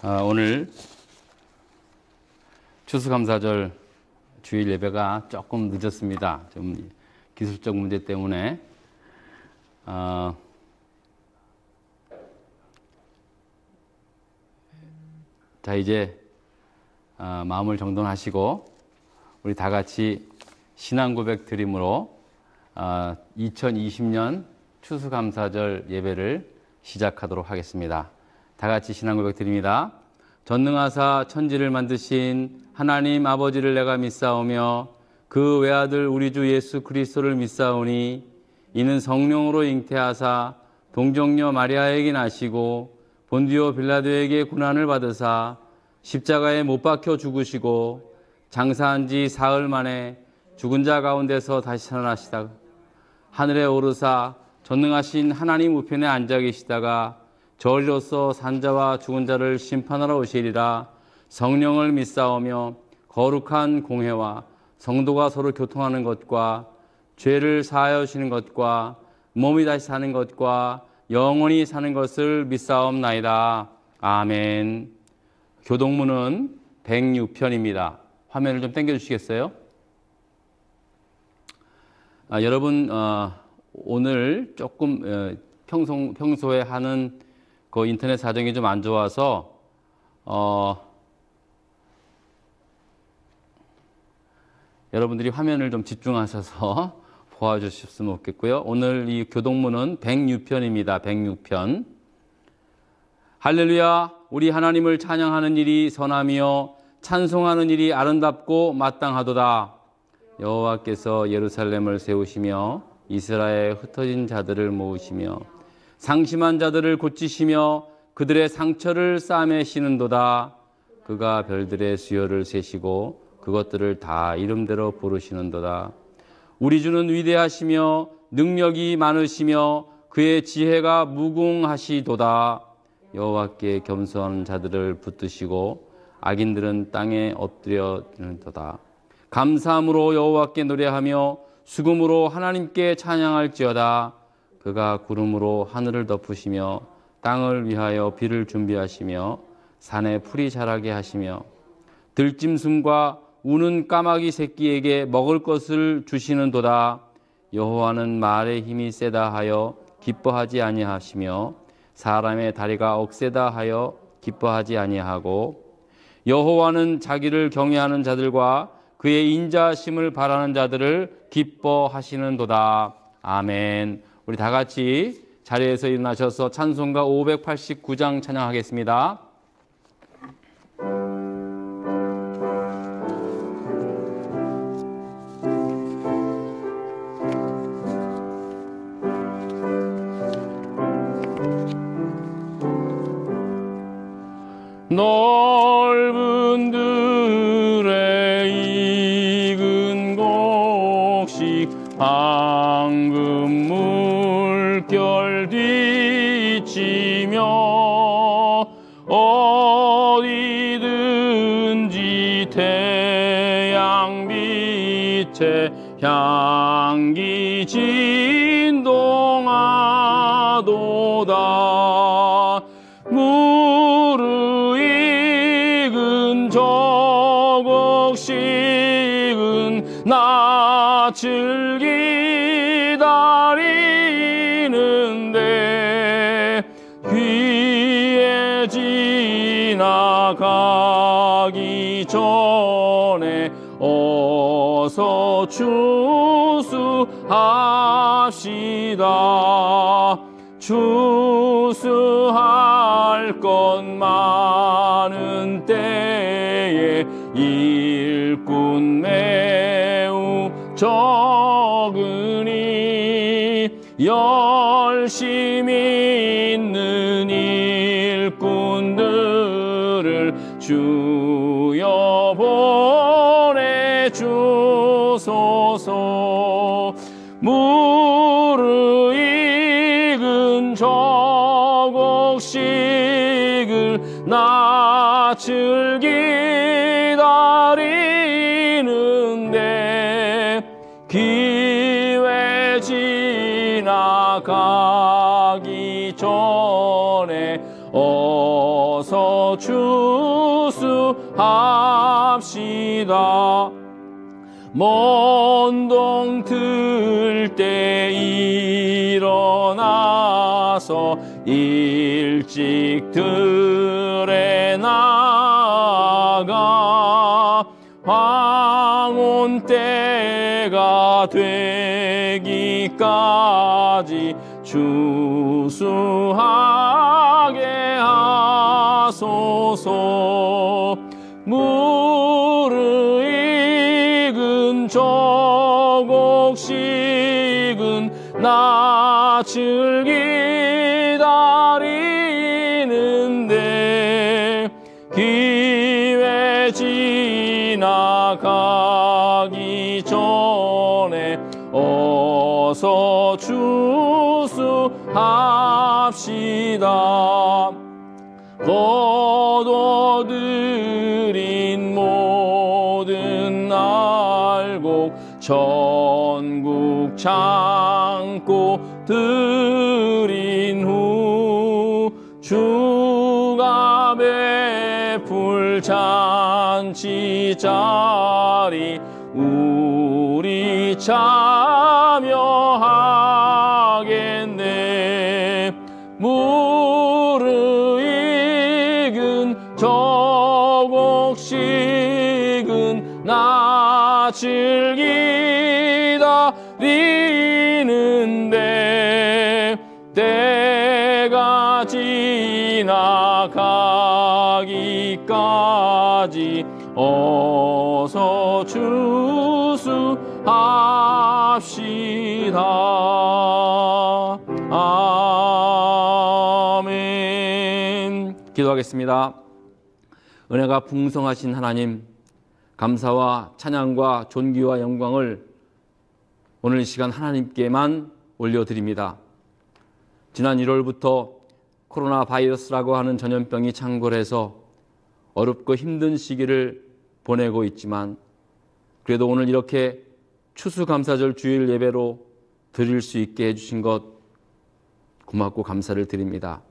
오늘 추수감사절 주일 예배가 조금 늦었습니다. 좀 기술적 문제 때문에. 자, 이제 마음을 정돈하시고 우리 다 같이 신앙 고백 드림으로 2020년 추수감사절 예배를 시작하도록 하겠습니다. 다 같이 신앙 고백 드립니다. 전능하사 천지를 만드신 하나님 아버지를 내가 믿사오며 그 외아들 우리 주 예수 그리스도를 믿사오니 이는 성령으로 잉태하사 동정녀 마리아에게 나시고 본디오 빌라도에게 고난을 받으사 십자가에 못 박혀 죽으시고 장사한 지 사흘 만에 죽은 자 가운데서 다시 살아나시다가 하늘에 오르사 전능하신 하나님 우편에 앉아 계시다가 저리로서 산자와 죽은 자를 심판하러 오시리라. 성령을 믿사오며 거룩한 공회와 성도가 서로 교통하는 것과 죄를 사하여 주시는 것과 몸이 다시 사는 것과 영원히 사는 것을 믿사옵나이다. 아멘. 교동문은 106편입니다. 화면을 좀 당겨주시겠어요? 여러분, 오늘 조금 평소에 하는 그 인터넷 사정이 좀 안 좋아서 여러분들이 화면을 좀 집중하셔서 보아주셨으면 좋겠고요. 오늘 이 교동문은 106편입니다. 106편. 할렐루야, 우리 하나님을 찬양하는 일이 선하며 찬송하는 일이 아름답고 마땅하도다. 여호와께서 예루살렘을 세우시며 이스라엘에 흩어진 자들을 모으시며 상심한 자들을 고치시며 그들의 상처를 싸매시는도다. 그가 별들의 수요를 세시고 그것들을 다 이름대로 부르시는도다. 우리 주는 위대하시며 능력이 많으시며 그의 지혜가 무궁하시도다. 여호와께 겸손한 자들을 붙드시고 악인들은 땅에 엎드려지는도다. 감사함으로 여호와께 노래하며 수금으로 하나님께 찬양할지어다. 그가 구름으로 하늘을 덮으시며 땅을 위하여 비를 준비하시며 산에 풀이 자라게 하시며 들짐승과 우는 까마귀 새끼에게 먹을 것을 주시는도다. 여호와는 말의 힘이 세다 하여 기뻐하지 아니하시며 사람의 다리가 억세다 하여 기뻐하지 아니하고 여호와는 자기를 경외하는 자들과 그의 인자심을 바라는 자들을 기뻐하시는도다. 아멘. 우리 다 같이 자리에서 일어나셔서 찬송가 589장 찬양하겠습니다. 넓은 들에 익은 곡식 방금 물결 뒤치며 어디든지 태양 빛에 향기 진동하도다. 무르익은 저곡식은 낯을 기다리는데 귀에 지나가기 전에 어서 추수합시다. 추수할 것 많은 때에 일꾼 매우 적으니 열심히 있는 일꾼들을 주여 보내주소서. 무르익은 저곡식을 낯을 기다리는데 기회 지나가기 전에 어서 추수합시다. 먼동 들 때 일어나서 일찍 들에 나가 황혼 때가 되기까지 추수하게 하소서. 무르익은 조곡식은 낯을 기다리는데 기회 지나가기 전에 어서 추수합시다. 거둬들인 모든 날곡 전국 창고 들인 후 주가 베풀 잔치 자리 우리 참여하겠네. 무르익은 저곡식은 낯을 기다리는데 때가 지나가기까지 어서 추수합시다. 아멘. 기도하겠습니다. 은혜가 풍성하신 하나님, 감사와 찬양과 존귀와 영광을 오늘 이 시간 하나님께만 올려드립니다. 지난 1월부터 코로나 바이러스라고 하는 전염병이 창궐해서 어렵고 힘든 시기를 보내고 있지만 그래도 오늘 이렇게 추수감사절 주일 예배로 드릴 수 있게 해주신 것 고맙고 감사를 드립니다.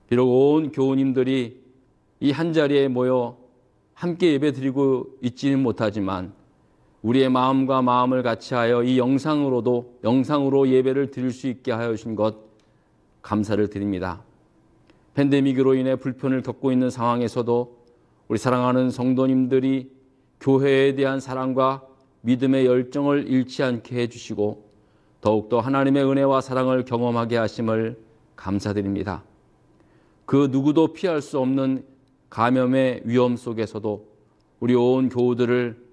비록 온 교우님들이 이 한자리에 모여 함께 예배 드리고 있지는 못하지만 우리의 마음과 마음을 같이하여 이 영상으로 예배를 드릴 수 있게 하여 주신 것 감사를 드립니다. 팬데믹으로 인해 불편을 겪고 있는 상황에서도 우리 사랑하는 성도님들이 교회에 대한 사랑과 믿음의 열정을 잃지 않게 해주시고 더욱더 하나님의 은혜와 사랑을 경험하게 하심을 감사드립니다. 그 누구도 피할 수 없는 감염의 위험 속에서도 우리 온 교우들을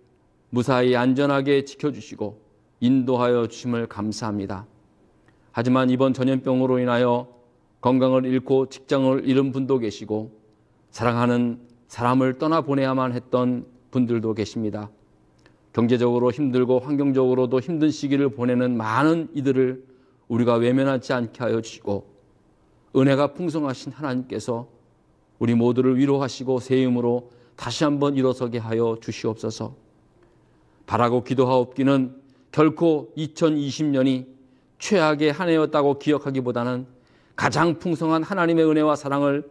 무사히 안전하게 지켜주시고 인도하여 주심을 감사합니다. 하지만 이번 전염병으로 인하여 건강을 잃고 직장을 잃은 분도 계시고 사랑하는 사람을 떠나보내야만 했던 분들도 계십니다. 경제적으로 힘들고 환경적으로도 힘든 시기를 보내는 많은 이들을 우리가 외면하지 않게 하여 주시고 은혜가 풍성하신 하나님께서 우리 모두를 위로하시고 새 힘으로 다시 한번 일어서게 하여 주시옵소서. 바라고 기도하옵기는 결코 2020년이 최악의 한 해였다고 기억하기보다는 가장 풍성한 하나님의 은혜와 사랑을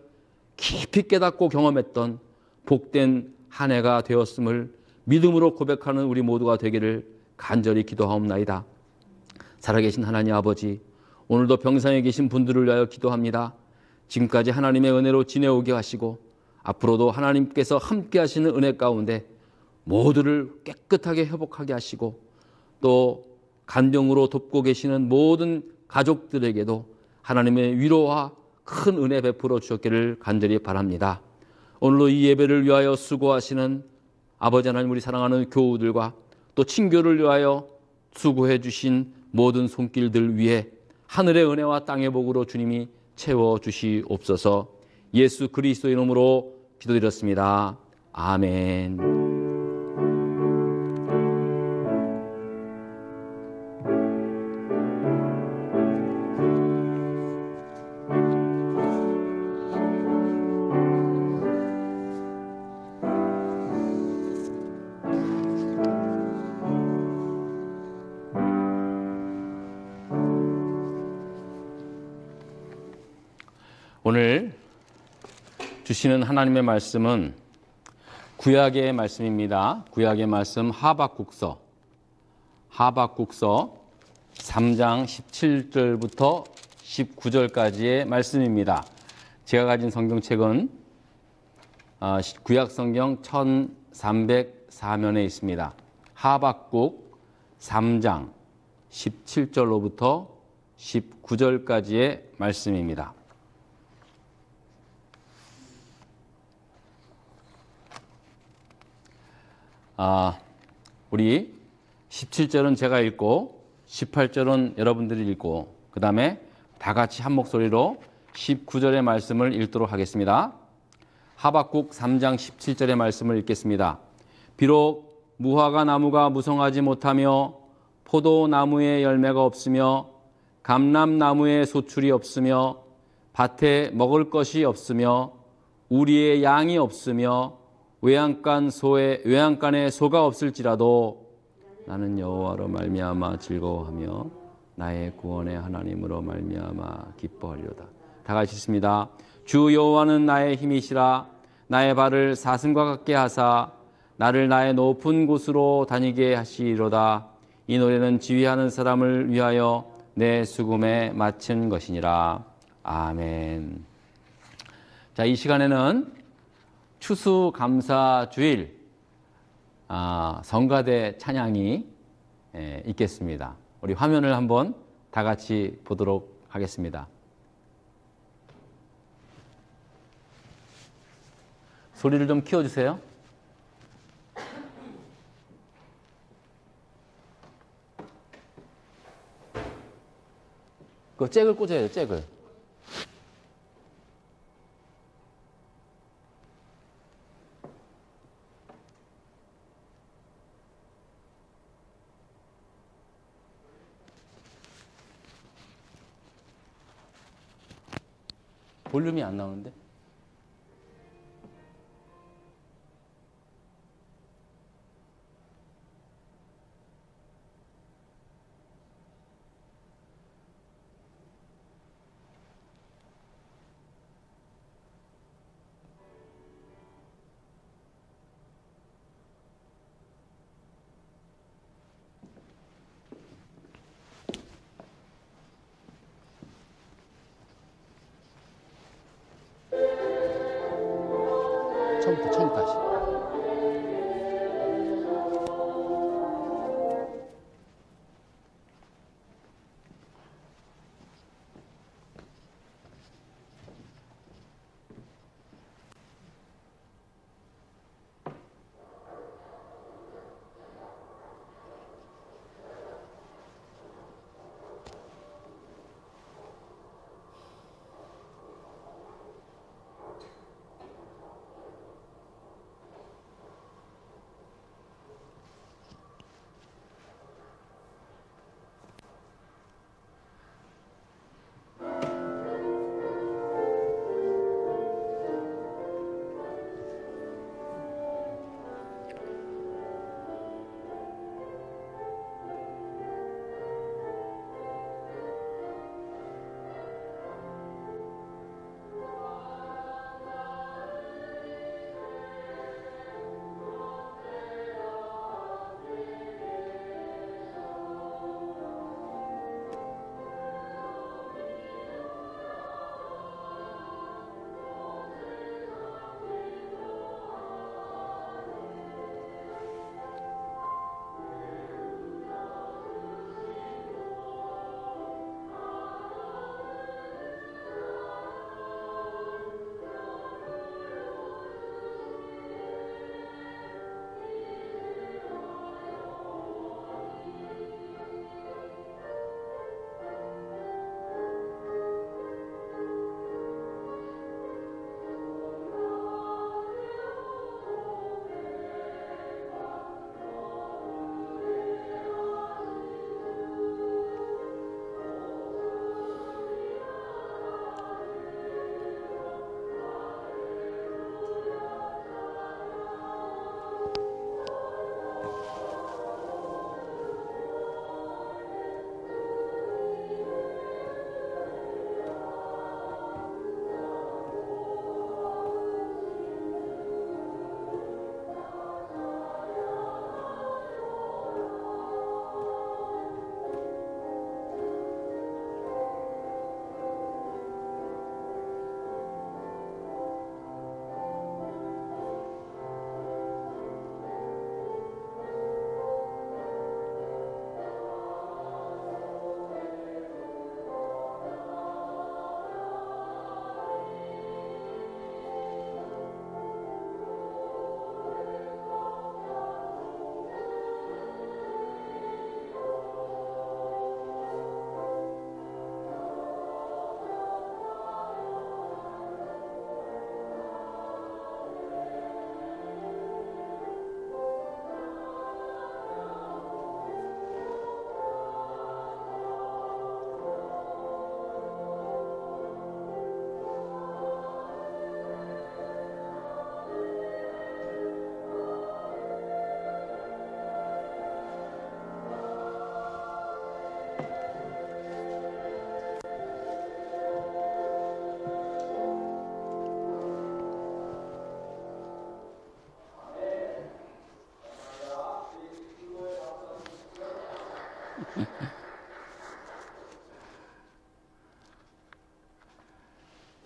깊이 깨닫고 경험했던 복된 한 해가 되었음을 믿음으로 고백하는 우리 모두가 되기를 간절히 기도하옵나이다. 살아계신 하나님 아버지, 오늘도 병상에 계신 분들을 위하여 기도합니다. 지금까지 하나님의 은혜로 지내오게 하시고 앞으로도 하나님께서 함께 하시는 은혜 가운데 모두를 깨끗하게 회복하게 하시고 또 간병으로 돕고 계시는 모든 가족들에게도 하나님의 위로와 큰 은혜 베풀어 주셨기를 간절히 바랍니다. 오늘도 이 예배를 위하여 수고하시는 아버지 하나님, 우리 사랑하는 교우들과 또 친교를 위하여 수고해 주신 모든 손길들 위에 하늘의 은혜와 땅의 복으로 주님이 채워주시옵소서. 예수 그리스도 이름으로 기도드렸습니다. 아멘. 오늘 주시는 하나님의 말씀은 구약의 말씀입니다. 구약의 말씀 하박국서 3장 17절부터 19절까지의 말씀입니다. 제가 가진 성경책은 구약 성경 1304면에 있습니다. 하박국 3장 17절로부터 19절까지의 말씀입니다. 우리 17절은 제가 읽고 18절은 여러분들이 읽고 그 다음에 다 같이 한 목소리로 19절의 말씀을 읽도록 하겠습니다. 하박국 3장 17절의 말씀을 읽겠습니다. 비록 무화과 나무가 무성하지 못하며 포도나무에 열매가 없으며 감람나무에 소출이 없으며 밭에 먹을 것이 없으며 우리의 양이 없으며 외양간에 소가 없을지라도 나는 여호와로 말미암아 즐거워하며 나의 구원의 하나님으로 말미암아 기뻐하리로다. 다 같이 읽습니다. 주 여호와는 나의 힘이시라. 나의 발을 사슴과 같게 하사 나를 나의 높은 곳으로 다니게 하시리로다. 이 노래는 지휘하는 사람을 위하여 내 수금에 마친 것이니라. 아멘. 자, 이 시간에는 추수감사주일 성가대 찬양이 있겠습니다. 우리 화면을 한번 다 같이 보도록 하겠습니다. 소리를 좀 키워주세요. 그 잭을 꽂아야 돼요, 잭을. 볼륨이 안 나오는데? 처음부터 다시.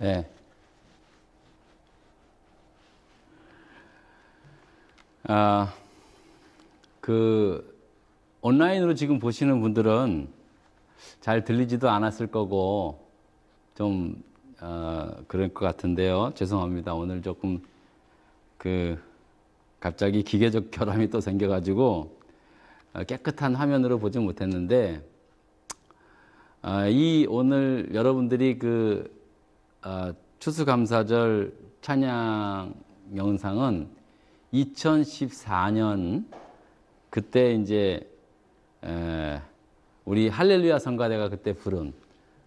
네. 아, 온라인으로 지금 보시는 분들은 잘 들리지도 않았을 거고, 좀, 그럴 것 같은데요. 죄송합니다. 오늘 조금, 갑자기 기계적 결함이 또 생겨가지고, 깨끗한 화면으로 보지 못했는데, 오늘 여러분들이 추수감사절 찬양 영상은 2014년 그때 이제 우리 할렐루야 성가대가 그때 부른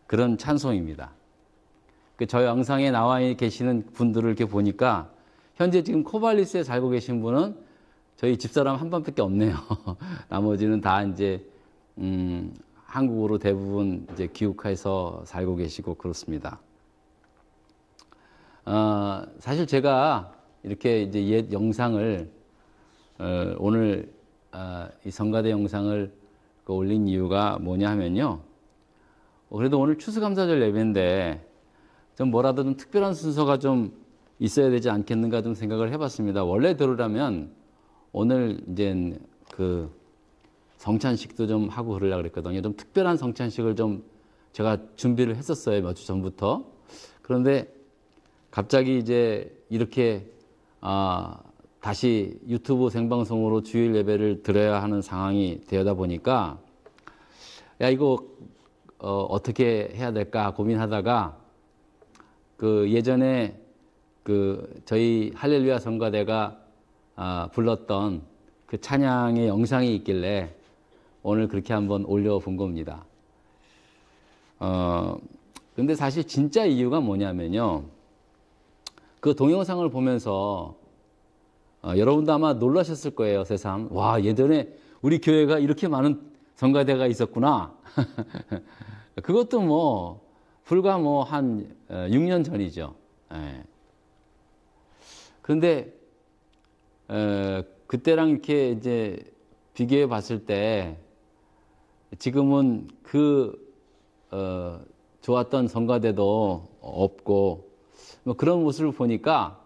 그런 찬송입니다. 저 영상에 나와 계시는 분들을 이렇게 보니까 현재 지금 코발리스에 살고 계신 분은 저희 집사람 한 분밖에 없네요. 나머지는 다 이제 한국으로 대부분 이제 귀국해서 살고 계시고 그렇습니다. 사실 제가 이렇게 이제 옛 영상을 오늘 이 성가대 영상을 올린 이유가 뭐냐 하면요. 그래도 오늘 추수감사절 예배인데 좀 뭐라도 좀 특별한 순서가 좀 있어야 되지 않겠는가 좀 생각을 해봤습니다. 원래대로라면 오늘 이제 성찬식도 좀 하고 그러려고 그랬거든요. 좀 특별한 성찬식을 좀 제가 준비를 했었어요. 몇 주 전부터. 그런데 갑자기 이제 이렇게 다시 유튜브 생방송으로 주일 예배를 드려야 하는 상황이 되다 보니까 야 이거 어떻게 해야 될까 고민하다가 예전에 저희 할렐루야 성가대가 불렀던 그 찬양의 영상이 있길래 오늘 그렇게 한번 올려본 겁니다. 근데 사실 진짜 이유가 뭐냐면요. 그 동영상을 보면서 여러분도 아마 놀라셨을 거예요. 새삼. 와, 예전에 우리 교회가 이렇게 많은 성가대가 있었구나. 그것도 뭐 불과 뭐 한 6년 전이죠. 예. 그런데 그때랑 이렇게 이제 비교해 봤을 때 지금은 좋았던 성가대도 없고 뭐 그런 모습을 보니까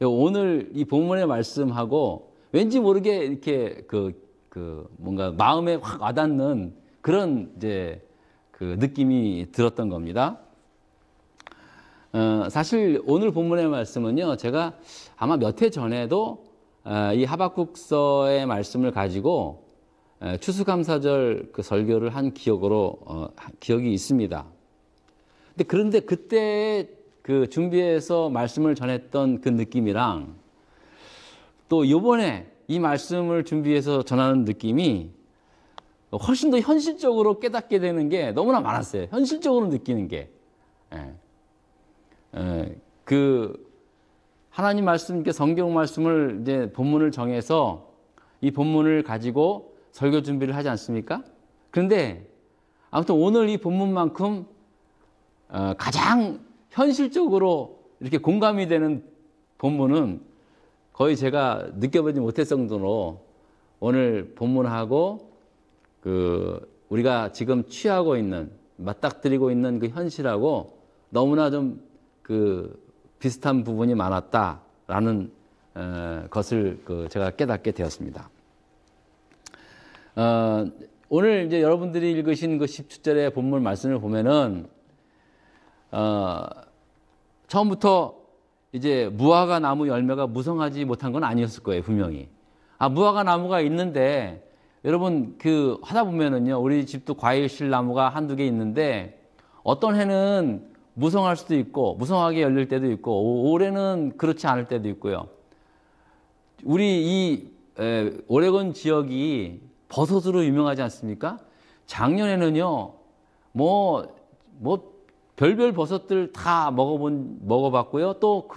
오늘 이 본문의 말씀하고 왠지 모르게 이렇게 뭔가 마음에 확 와닿는 그런 이제 느낌이 들었던 겁니다. 사실 오늘 본문의 말씀은요, 제가 아마 몇 해 전에도 이 하박국서의 말씀을 가지고 추수감사절 설교를 한 기억이 있습니다. 그런데 그때 준비해서 말씀을 전했던 그 느낌이랑 또 이번에 이 말씀을 준비해서 전하는 느낌이 훨씬 더 현실적으로 깨닫게 되는 게 너무나 많았어요. 현실적으로 느끼는 게. 하나님 말씀, 성경 말씀을 이제 본문을 정해서 이 본문을 가지고 설교 준비를 하지 않습니까? 그런데 아무튼 오늘 이 본문만큼 가장 현실적으로 이렇게 공감이 되는 본문은 거의 제가 느껴보지 못했을 정도로 오늘 본문하고 우리가 지금 취하고 있는, 맞닥뜨리고 있는 그 현실하고 너무나 좀 비슷한 부분이 많았다라는 것을 제가 깨닫게 되었습니다. 오늘 이제 여러분들이 읽으신 17절의 본문 말씀을 보면은 처음부터 이제 무화과 나무 열매가 무성하지 못한 건 아니었을 거예요, 분명히. 무화과 나무가 있는데 여러분 하다 보면은요, 우리 집도 과일실 나무가 한두 개 있는데 어떤 해는 무성할 수도 있고 무성하게 열릴 때도 있고 올해는 그렇지 않을 때도 있고요. 우리 오레곤 지역이 버섯으로 유명하지 않습니까? 작년에는요, 별별 버섯들 다 먹어봤고요. 또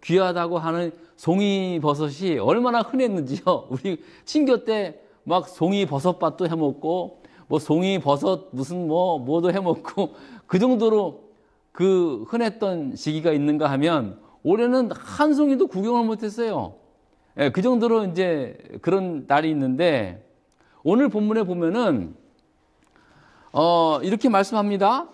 귀하다고 하는 송이 버섯이 얼마나 흔했는지요. 우리 친교 때 막 송이 버섯밥도 해먹고, 송이 버섯 뭐도 해먹고, 그 정도로 흔했던 시기가 있는가 하면 올해는 한 송이도 구경을 못했어요. 예, 그 정도로 이제 그런 날이 있는데 오늘 본문에 보면은 이렇게 말씀합니다.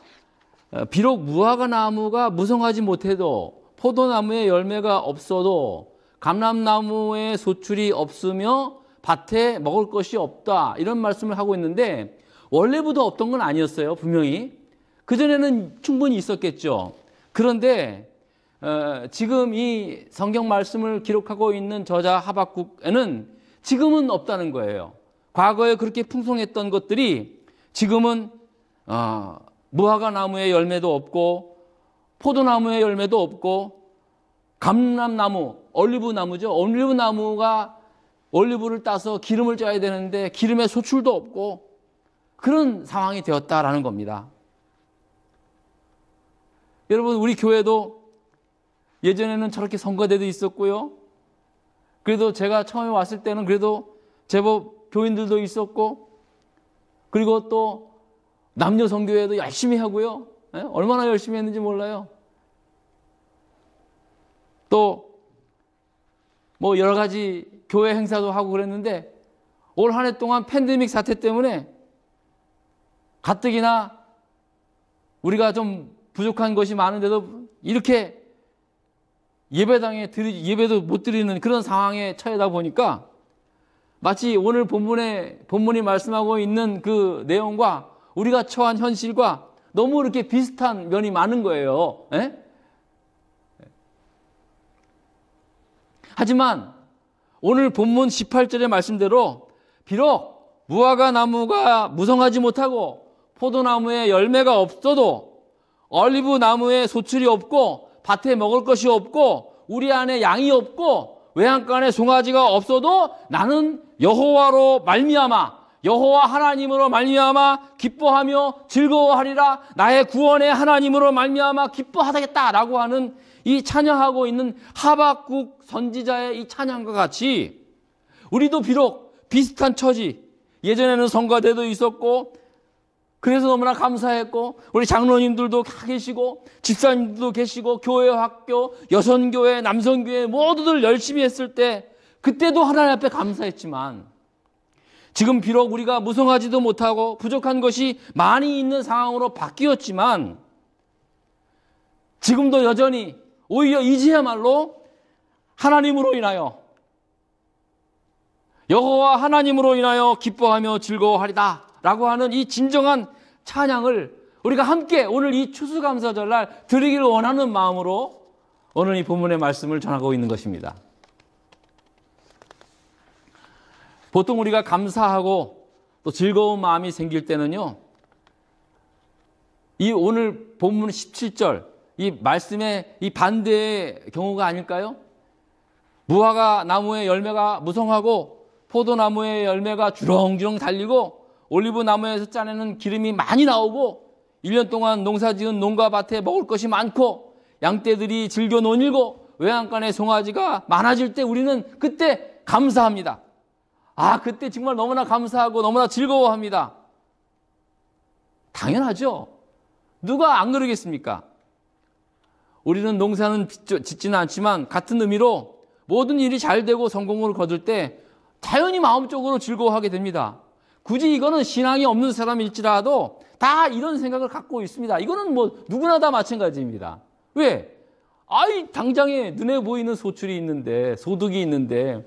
비록 무화과 나무가 무성하지 못해도 포도나무에 열매가 없어도 감람나무에 소출이 없으며 밭에 먹을 것이 없다, 이런 말씀을 하고 있는데 원래부터 없던 건 아니었어요. 분명히 그전에는 충분히 있었겠죠. 그런데 지금 이 성경 말씀을 기록하고 있는 저자 하박국에는 지금은 없다는 거예요. 과거에 그렇게 풍성했던 것들이 지금은 무화과 나무에 열매도 없고 포도나무에 열매도 없고 감람나무, 올리브나무죠. 올리브나무가 올리브를 따서 기름을 짜야 되는데 기름의 소출도 없고 그런 상황이 되었다라는 겁니다. 여러분, 우리 교회도 예전에는 저렇게 성가대도 있었고요. 그래도 제가 처음에 왔을 때는 그래도 제법 교인들도 있었고, 그리고 또 남녀 선교회도 열심히 하고요. 얼마나 열심히 했는지 몰라요. 또 뭐 여러 가지 교회 행사도 하고 그랬는데 올 한 해 동안 팬데믹 사태 때문에 가뜩이나 우리가 좀 부족한 것이 많은데도 이렇게 예배도 못 드리는 그런 상황에 처하다 보니까 마치 오늘 본문이 말씀하고 있는 그 내용과 우리가 처한 현실과 너무 이렇게 비슷한 면이 많은 거예요. 하지만 오늘 본문 18절의 말씀대로 비록 무화과 나무가 무성하지 못하고 포도나무에 열매가 없어도 올리브 나무에 소출이 없고 밭에 먹을 것이 없고 우리 안에 양이 없고 외양간에 송아지가 없어도 나는 여호와로 말미암아, 여호와 하나님으로 말미암아 기뻐하며 즐거워하리라. 나의 구원의 하나님으로 말미암아 기뻐하겠다라고 하는 이 찬양하고 있는 하박국 선지자의 이 찬양과 같이 우리도 비록 비슷한 처지, 예전에는 성가대도 있었고 그래서 너무나 감사했고 우리 장로님들도 계시고 집사님들도 계시고 교회, 학교, 여성교회, 남성교회 모두들 열심히 했을 때 그때도 하나님 앞에 감사했지만 지금 비록 우리가 무성하지도 못하고 부족한 것이 많이 있는 상황으로 바뀌었지만 지금도 여전히 오히려 이제야말로 하나님으로 인하여 여호와 하나님으로 인하여 기뻐하며 즐거워하리다 라고 하는 이 진정한 찬양을 우리가 함께 오늘 이 추수감사절날 드리기를 원하는 마음으로 오늘 이 본문의 말씀을 전하고 있는 것입니다. 보통 우리가 감사하고 또 즐거운 마음이 생길 때는요, 이 오늘 본문 17절 이 말씀의 이 반대의 경우가 아닐까요? 무화과 나무의 열매가 무성하고 포도나무의 열매가 주렁주렁 달리고 올리브 나무에서 짜내는 기름이 많이 나오고 1년 동안 농사지은 농가밭에 먹을 것이 많고 양떼들이 즐겨 논일고 외양간에 송아지가 많아질 때 우리는 그때 감사합니다. 그때 정말 너무나 감사하고 너무나 즐거워합니다. 당연하죠. 누가 안 그러겠습니까? 우리는 농사는 짓지는 않지만 같은 의미로 모든 일이 잘 되고 성공을 거둘 때 자연히 마음적으로 즐거워하게 됩니다. 굳이 이거는 신앙이 없는 사람일지라도 다 이런 생각을 갖고 있습니다. 이거는 뭐 누구나 다 마찬가지입니다. 왜? 당장에 눈에 보이는 소출이 있는데, 소득이 있는데,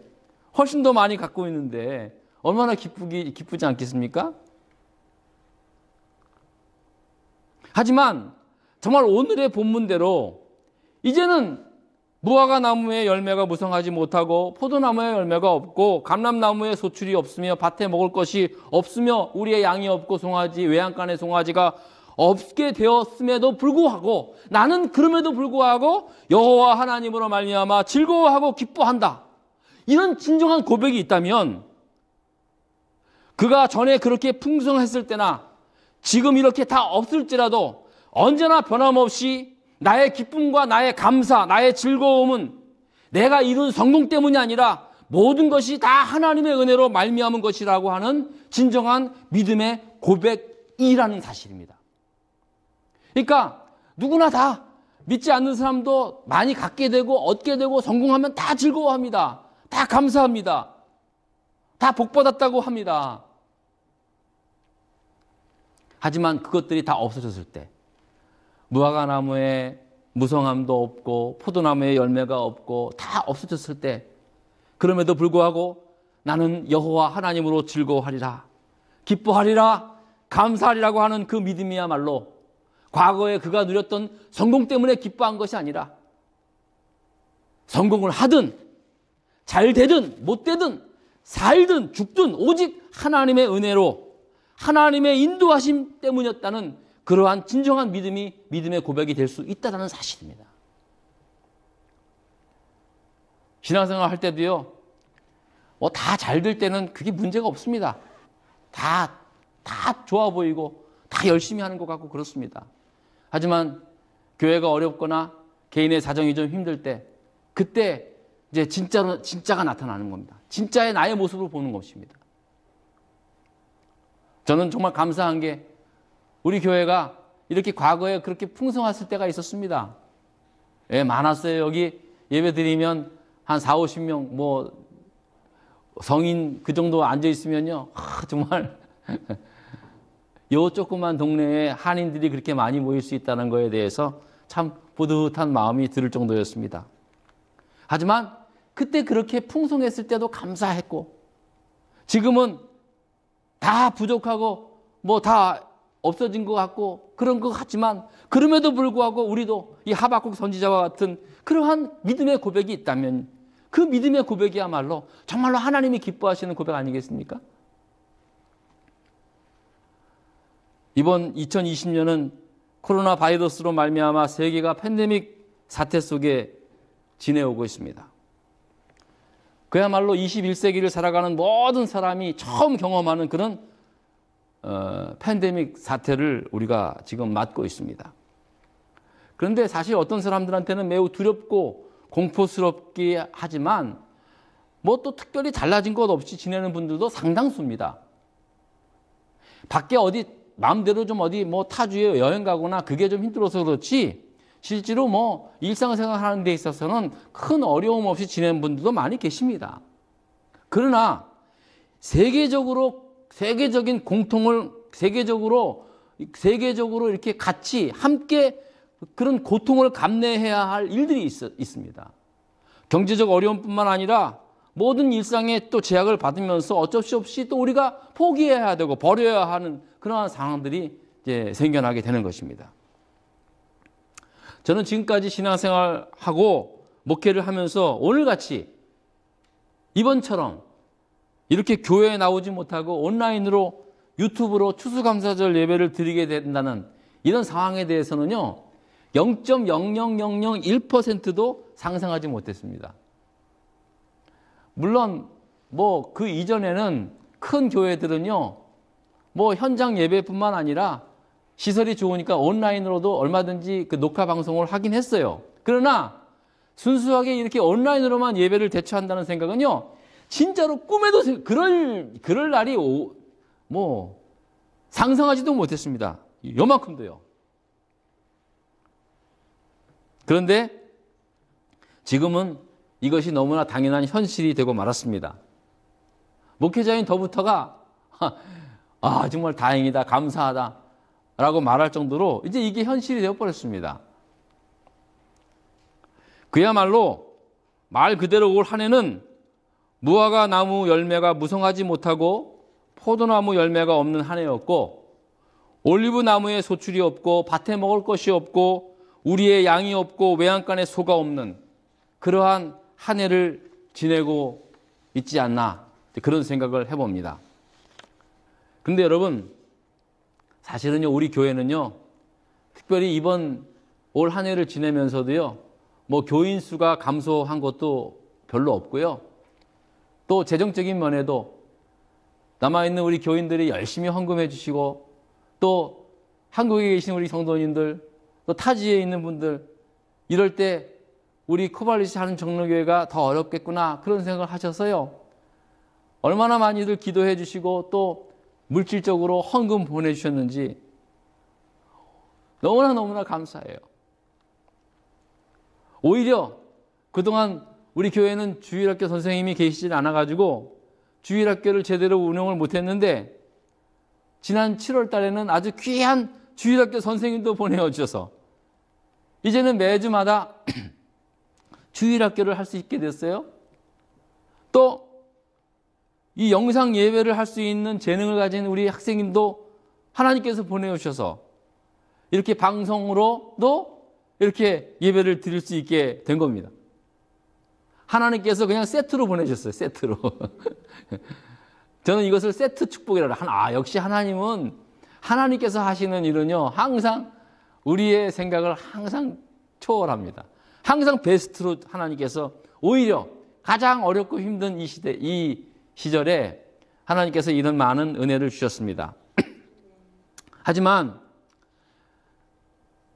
훨씬 더 많이 갖고 있는데 얼마나 기쁘지 않겠습니까? 하지만 정말 오늘의 본문대로 이제는 무화과 나무의 열매가 무성하지 못하고 포도나무의 열매가 없고 감람나무의 소출이 없으며 밭에 먹을 것이 없으며 우리의 양이 없고 송아지, 외양간의 송아지가 없게 되었음에도 불구하고 나는 그럼에도 불구하고 여호와 하나님으로 말미암아 즐거워하고 기뻐한다. 이런 진정한 고백이 있다면 그가 전에 그렇게 풍성했을 때나 지금 이렇게 다 없을지라도 언제나 변함없이 나의 기쁨과 나의 감사, 나의 즐거움은 내가 이룬 성공 때문이 아니라 모든 것이 다 하나님의 은혜로 말미암은 것이라고 하는 진정한 믿음의 고백이라는 사실입니다. 그러니까 누구나 다 믿지 않는 사람도 많이 갖게 되고 얻게 되고 성공하면 다 즐거워합니다. 다 감사합니다. 다 복받았다고 합니다. 하지만 그것들이 다 없어졌을 때 무화과 나무에 무성함도 없고 포도나무에 열매가 없고 다 없어졌을 때 그럼에도 불구하고 나는 여호와 하나님으로 즐거워하리라, 기뻐하리라, 감사하리라고 하는 그 믿음이야말로 과거에 그가 누렸던 성공 때문에 기뻐한 것이 아니라 성공을 하든 잘 되든 못 되든 살든 죽든 오직 하나님의 은혜로 하나님의 인도하심 때문이었다는 그러한 진정한 믿음이 믿음의 고백이 될 수 있다는 사실입니다. 신앙생활 할 때도요, 뭐 다 잘 될 때는 그게 문제가 없습니다. 다 좋아 보이고 다 열심히 하는 것 같고 그렇습니다. 하지만 교회가 어렵거나 개인의 사정이 좀 힘들 때 그때 이제 진짜가 나타나는 겁니다. 진짜의 나의 모습을 보는 것입니다. 저는 정말 감사한 게 우리 교회가 이렇게 과거에 그렇게 풍성했을 때가 있었습니다. 예, 많았어요. 여기 예배 드리면 한 4, 50명 뭐 성인 그 정도 앉아 있으면요. 정말 요 조그만 동네에 한인들이 그렇게 많이 모일 수 있다는 거에 대해서 참 뿌듯한 마음이 들 정도였습니다. 하지만 그때 그렇게 풍성했을 때도 감사했고 지금은 다 부족하고 뭐 다 없어진 것 같고 그런 것 같지만 그럼에도 불구하고 우리도 이 하박국 선지자와 같은 그러한 믿음의 고백이 있다면 그 믿음의 고백이야말로 정말로 하나님이 기뻐하시는 고백 아니겠습니까? 이번 2020년은 코로나 바이러스로 말미암아 세계가 팬데믹 사태 속에 지내오고 있습니다. 그야말로 21세기를 살아가는 모든 사람이 처음 경험하는 그런 팬데믹 사태를 우리가 지금 맞고 있습니다. 그런데 사실 어떤 사람들한테는 매우 두렵고 공포스럽게 하지만 뭐 또 특별히 달라진 것 없이 지내는 분들도 상당수입니다. 밖에 어디 마음대로 좀 어디 뭐 타주에 여행 가거나 그게 좀 힘들어서 그렇지 실제로 뭐 일상생활 하는 데 있어서는 큰 어려움 없이 지내는 분들도 많이 계십니다. 그러나 세계적인 공통을 세계적으로 이렇게 같이 함께 그런 고통을 감내해야 할 일들이 있습니다. 경제적 어려움뿐만 아니라 모든 일상에 또 제약을 받으면서 어쩔 수 없이 또 우리가 포기해야 되고 버려야 하는 그러한 상황들이 이제 생겨나게 되는 것입니다. 저는 지금까지 신앙생활하고 목회를 하면서 오늘같이 이번처럼 이렇게 교회에 나오지 못하고 온라인으로 유튜브로 추수감사절 예배를 드리게 된다는 이런 상황에 대해서는요 0.00001%도 상상하지 못했습니다. 물론 뭐 그 이전에는 큰 교회들은요 뭐 현장 예배뿐만 아니라 시설이 좋으니까 온라인으로도 얼마든지 그 녹화 방송을 하긴 했어요. 그러나 순수하게 이렇게 온라인으로만 예배를 대처한다는 생각은요 진짜로 꿈에도 그럴 날이 뭐 상상하지도 못했습니다. 요만큼도요. 그런데 지금은 이것이 너무나 당연한 현실이 되고 말았습니다. 목회자인 더부터가 정말 다행이다, 감사하다 라고 말할 정도로 이제 이게 현실이 되어버렸습니다. 그야말로 말 그대로 올 한 해는 무화과 나무 열매가 무성하지 못하고 포도나무 열매가 없는 한 해였고 올리브 나무에 소출이 없고 밭에 먹을 것이 없고 우리의 양이 없고 외양간에 소가 없는 그러한 한 해를 지내고 있지 않나 그런 생각을 해봅니다. 그런데 여러분 사실은요 우리 교회는요 특별히 이번 올 한 해를 지내면서도요 뭐 교인 수가 감소한 것도 별로 없고요. 또 재정적인 면에도 남아있는 우리 교인들이 열심히 헌금해 주시고 또 한국에 계신 우리 성도님들 또 타지에 있는 분들 이럴 때 우리 코발리시 하는 정로교회가 더 어렵겠구나 그런 생각을 하셔서요. 얼마나 많이들 기도해 주시고 또 물질적으로 헌금 보내주셨는지 너무나 감사해요. 오히려 그동안 우리 교회는 주일학교 선생님이 계시지 않아가지고 주일학교를 제대로 운영을 못했는데 지난 7월 달에는 아주 귀한 주일학교 선생님도 보내주셔서 이제는 매주마다 주일학교를 할 수 있게 됐어요. 또 이 영상 예배를 할 수 있는 재능을 가진 우리 학생님도 하나님께서 보내주셔서 이렇게 방송으로도 이렇게 예배를 드릴 수 있게 된 겁니다. 하나님께서 그냥 세트로 보내셨어요. 세트로. 저는 이것을 세트 축복이라고 역시 하나님은 하나님께서 하시는 일은요, 항상 우리의 생각을 항상 초월합니다. 항상 베스트로 하나님께서 오히려 가장 어렵고 힘든 이 시대, 이 시절에 하나님께서 이런 많은 은혜를 주셨습니다. 하지만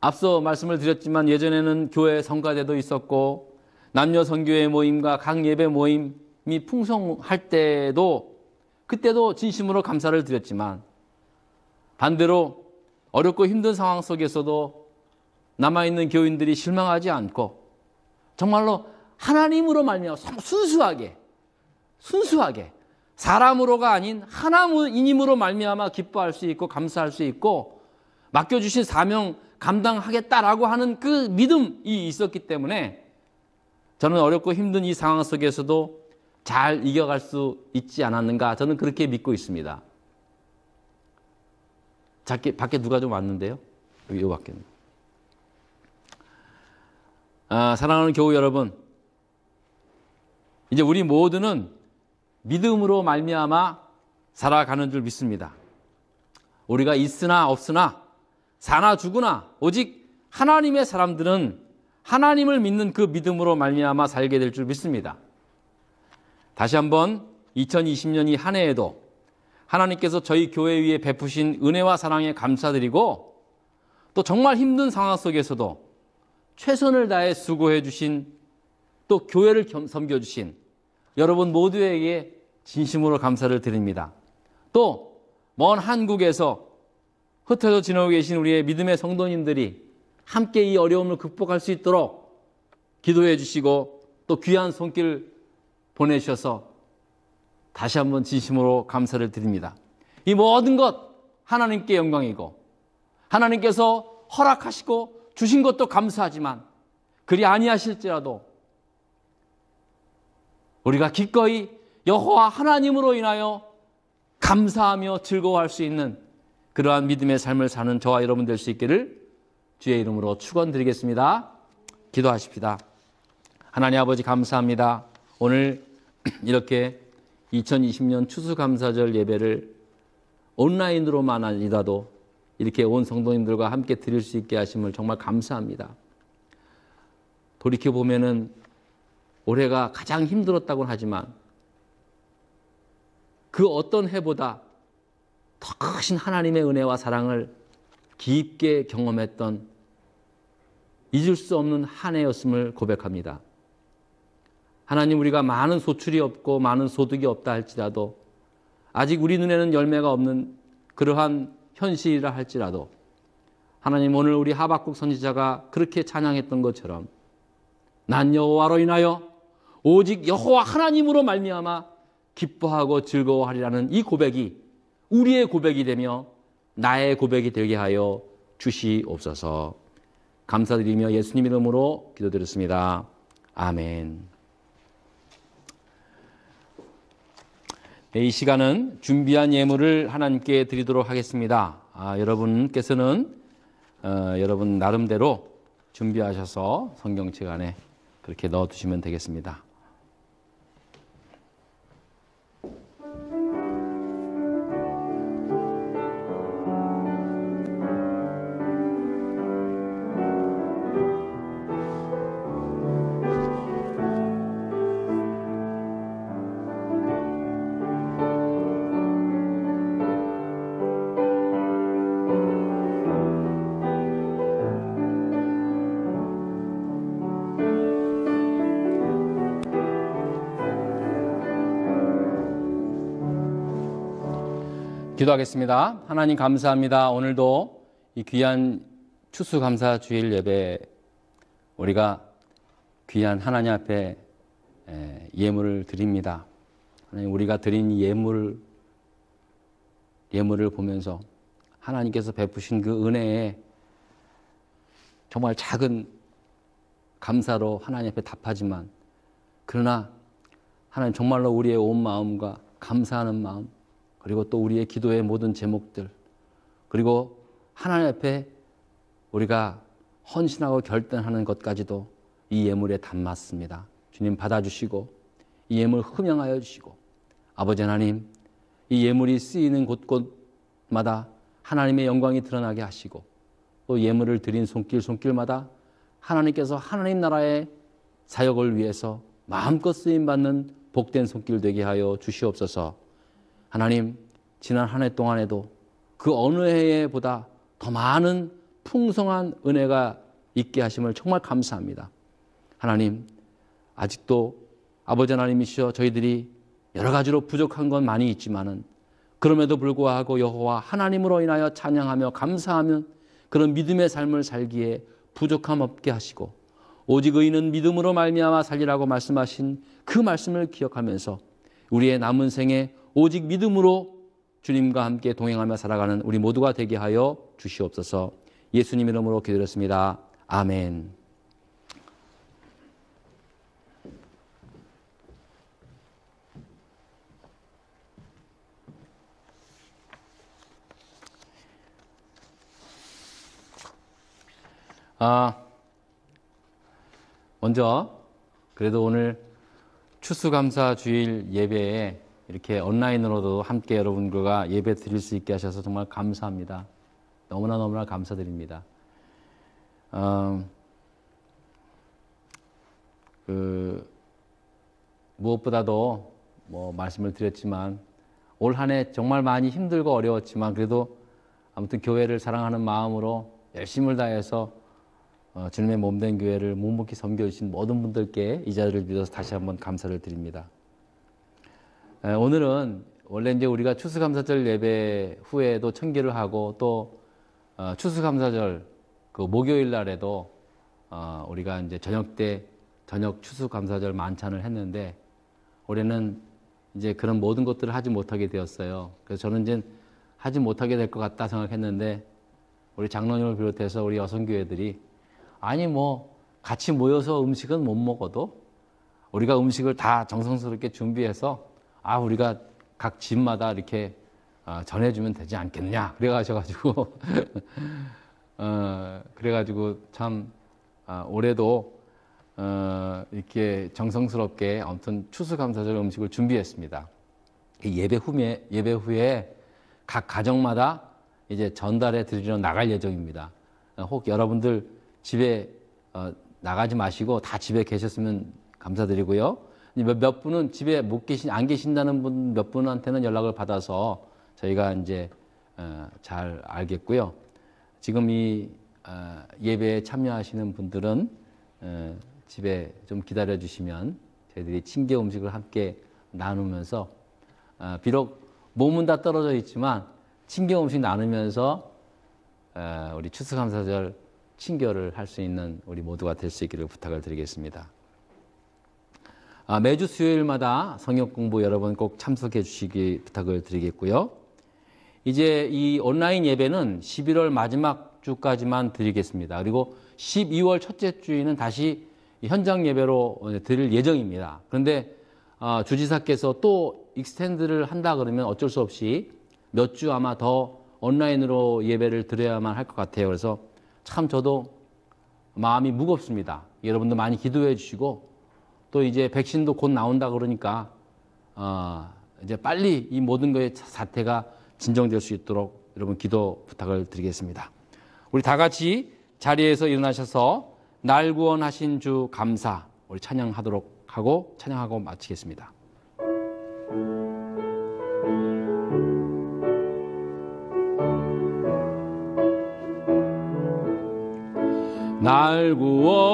앞서 말씀을 드렸지만 예전에는 교회 성가대도 있었고 남녀 선교회 모임과 각 예배 모임이 풍성할 때도 그때도 진심으로 감사를 드렸지만 반대로 어렵고 힘든 상황 속에서도 남아있는 교인들이 실망하지 않고 정말로 하나님으로 말미암아 순수하게 사람으로가 아닌 하나님으로 말미암아 기뻐할 수 있고 감사할 수 있고 맡겨주신 사명 감당하겠다라고 하는 그 믿음이 있었기 때문에 저는 어렵고 힘든 이 상황 속에서도 잘 이겨갈 수 있지 않았는가, 저는 그렇게 믿고 있습니다. 밖에 누가 좀 왔는데요? 이 밖에는. 사랑하는 교우 여러분, 이제 우리 모두는 믿음으로 말미암아 살아가는 줄 믿습니다. 우리가 있으나 없으나 사나 죽으나 오직 하나님의 사람들은 하나님을 믿는 그 믿음으로 말미암아 살게 될 줄 믿습니다. 다시 한번 2020년이 한 해에도 하나님께서 저희 교회 위에 베푸신 은혜와 사랑에 감사드리고 또 정말 힘든 상황 속에서도 최선을 다해 수고해 주신 또 교회를 섬겨주신 여러분 모두에게 진심으로 감사를 드립니다. 또 먼 한국에서 흩어져 지내고 계신 우리의 믿음의 성도님들이 함께 이 어려움을 극복할 수 있도록 기도해 주시고 또 귀한 손길 보내주셔서 다시 한번 진심으로 감사를 드립니다. 이 모든 것 하나님께 영광이고 하나님께서 허락하시고 주신 것도 감사하지만 그리 아니하실지라도 우리가 기꺼이 여호와 하나님으로 인하여 감사하며 즐거워할 수 있는 그러한 믿음의 삶을 사는 저와 여러분 될 수 있기를 주의 이름으로 축원드리겠습니다. 기도하십시다. 하나님 아버지 감사합니다. 오늘 이렇게 2020년 추수감사절 예배를 온라인으로만 아니라도 이렇게 온 성도님들과 함께 드릴 수 있게 하심을 정말 감사합니다. 돌이켜보면은 올해가 가장 힘들었다고는 하지만 그 어떤 해보다 더 크신 하나님의 은혜와 사랑을 깊게 경험했던 잊을 수 없는 한 해였음을 고백합니다. 하나님, 우리가 많은 소출이 없고 많은 소득이 없다 할지라도 아직 우리 눈에는 열매가 없는 그러한 현실이라 할지라도 하나님, 오늘 우리 하박국 선지자가 그렇게 찬양했던 것처럼 난 여호와로 인하여 오직 여호와 하나님으로 말미암아 기뻐하고 즐거워하리라는 이 고백이 우리의 고백이 되며 나의 고백이 되게 하여 주시옵소서. 감사드리며 예수님 이름으로 기도드렸습니다. 아멘. 이 시간은 준비한 예물을 하나님께 드리도록 하겠습니다. 여러분께서는 여러분 나름대로 준비하셔서 성경책 안에 그렇게 넣어두시면 되겠습니다. 기도하겠습니다. 하나님 감사합니다. 오늘도 이 귀한 추수감사 주일 예배 우리가 귀한 하나님 앞에 예물을 드립니다. 하나님, 우리가 드린 예물을 보면서 하나님께서 베푸신 그 은혜에 정말 작은 감사로 하나님 앞에 답하지만, 그러나 하나님 정말로 우리의 온 마음과 감사하는 마음, 그리고 또 우리의 기도의 모든 제목들, 그리고 하나님 앞에 우리가 헌신하고 결단하는 것까지도 이 예물에 담았습니다. 주님 받아주시고 이 예물 흠양하여 주시고, 아버지 하나님, 이 예물이 쓰이는 곳곳마다 하나님의 영광이 드러나게 하시고, 또 예물을 드린 손길마다 하나님께서 하나님 나라의 사역을 위해서 마음껏 쓰임받는 복된 손길 되게 하여 주시옵소서. 하나님, 지난 한 해 동안에도 그 어느 해보다 더 많은 풍성한 은혜가 있게 하심을 정말 감사합니다. 하나님, 아직도 아버지 하나님이시여 저희들이 여러 가지로 부족한 건 많이 있지만은, 그럼에도 불구하고 여호와 하나님으로 인하여 찬양하며 감사하며 그런 믿음의 삶을 살기에 부족함 없게 하시고, 오직 의인은 믿음으로 말미암아 살리라고 말씀하신 그 말씀을 기억하면서 우리의 남은 생에 오직 믿음으로 주님과 함께 동행하며 살아가는 우리 모두가 되게 하여 주시옵소서. 예수님 이름으로 기도드렸습니다. 아멘. 먼저 그래도 오늘 추수감사 주일 예배에 이렇게 온라인으로도 함께 여러분들과 예배 드릴 수 있게 하셔서 정말 감사합니다. 너무나 감사드립니다. 무엇보다도 말씀을 드렸지만 올 한 해 정말 많이 힘들고 어려웠지만, 그래도 아무튼 교회를 사랑하는 마음으로 열심을 다해서 주님의 몸된 교회를 묵묵히 섬겨주신 모든 분들께 이 자리를 빌어서 다시 한번 감사를 드립니다. 오늘은 원래 이제 우리가 추수감사절 예배 후에도 청기를 하고, 또 추수감사절 그 목요일 날에도 우리가 이제 저녁 때 저녁 추수감사절 만찬을 했는데, 올해는 이제 그런 모든 것들을 하지 못하게 되었어요. 그래서 저는 이제 하지 못하게 될 것 같다 생각했는데, 우리 장로님을 비롯해서 우리 여성교회들이 아니 같이 모여서 음식은 못 먹어도 우리가 음식을 다 정성스럽게 준비해서 우리가 각 집마다 이렇게 전해주면 되지 않겠냐 그래가지고 그래가지고 참 올해도 이렇게 정성스럽게 아무튼 추수감사절 음식을 준비했습니다. 예배 후에 각 가정마다 이제 전달해 드리러 나갈 예정입니다. 혹 여러분들 집에 나가지 마시고 다 집에 계셨으면 감사드리고요. 몇 분은 집에 안 계신다는 분 몇 분한테는 연락을 받아서 저희가 이제 잘 알겠고요. 지금 이 예배에 참여하시는 분들은 집에 좀 기다려 주시면 저희들이 친교 음식을 함께 나누면서 비록 몸은 다 떨어져 있지만 친교 음식 나누면서 우리 추수감사절 친교를 할 수 있는 우리 모두가 될 수 있기를 부탁을 드리겠습니다. 매주 수요일마다 성역 공부 여러분 꼭 참석해 주시기 부탁을 드리겠고요. 이제 이 온라인 예배는 11월 마지막 주까지만 드리겠습니다. 그리고 12월 첫째 주에는 다시 현장 예배로 드릴 예정입니다. 그런데 주지사께서 또 익스텐드를 한다 그러면 어쩔 수 없이 몇 주 아마 더 온라인으로 예배를 드려야만 할 것 같아요. 그래서 참 저도 마음이 무겁습니다. 여러분들 많이 기도해 주시고, 또 이제 백신도 곧 나온다 그러니까 이제 빨리 이 모든 것의 사태가 진정될 수 있도록 여러분 기도 부탁을 드리겠습니다. 우리 다 같이 자리에서 일어나셔서 날 구원하신 주 감사 우리 찬양하도록 하고 찬양하고 마치겠습니다. 날 구원하신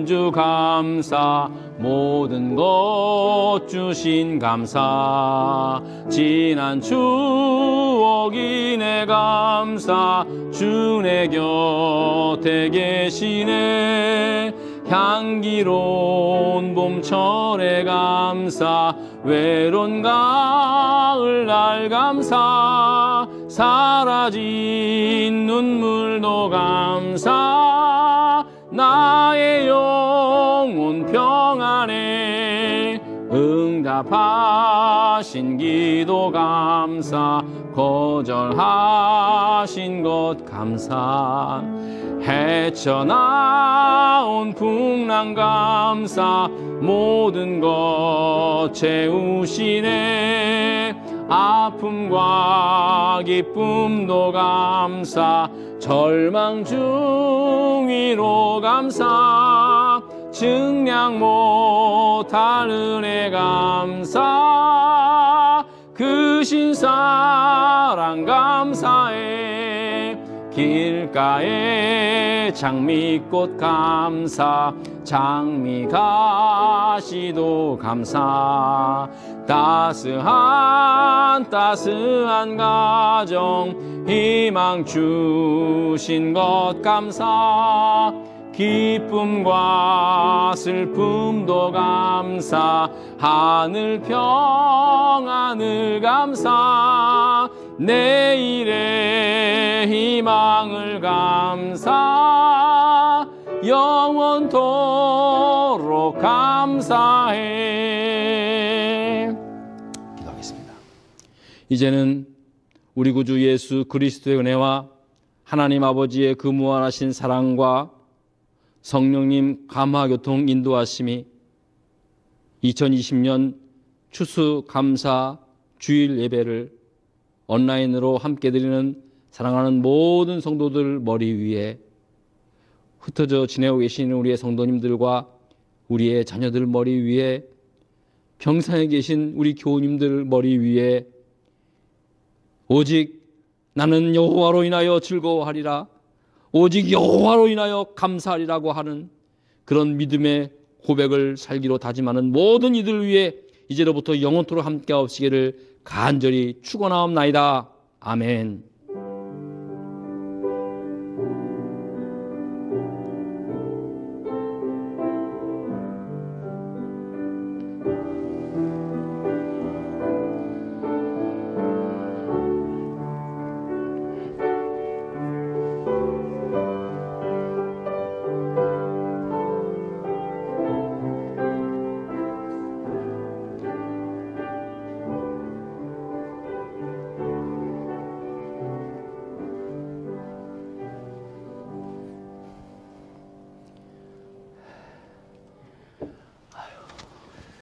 주 감사, 모든 것 주신 감사, 지난 추억이 내 감사, 주 내 곁에 계시네. 향기로운 봄철에 감사 외로운 가을날 감사 사라진 눈물도 감사 나의 영혼 평안에 응답하신 기도 감사 거절하신 것 감사 헤쳐나온 풍랑 감사 모든 것 채우시네 아픔과 기쁨도 감사 절망 중위로 감사 증량 못할 은혜 감사 크신 사랑 감사해 길가에 장미꽃 감사 장미가시도 감사 따스한 가정 희망 주신 것 감사 기쁨과 슬픔도 감사 하늘 평안을 감사 내일의 희망을 감사 영원토록 감사해. 기도하겠습니다. 이제는 우리 구주 예수 그리스도의 은혜와 하나님 아버지의 그 무한하신 사랑과 성령님 감화교통 인도하심이 2020년 추수감사 주일 예배를 온라인으로 함께 드리는 사랑하는 모든 성도들 머리 위에 흩어져 지내고 계시는 우리의 성도님들과 우리의 자녀들 머리 위에 평상에 계신 우리 교우님들 머리 위에 오직 나는 여호와로 인하여 즐거워하리라 오직 여호와로 인하여 감사하리라고 하는 그런 믿음의 고백을 살기로 다짐하는 모든 이들 위해 이제로부터 영원토록 함께하옵시기를 간절히 축원하옵나이다. 아멘.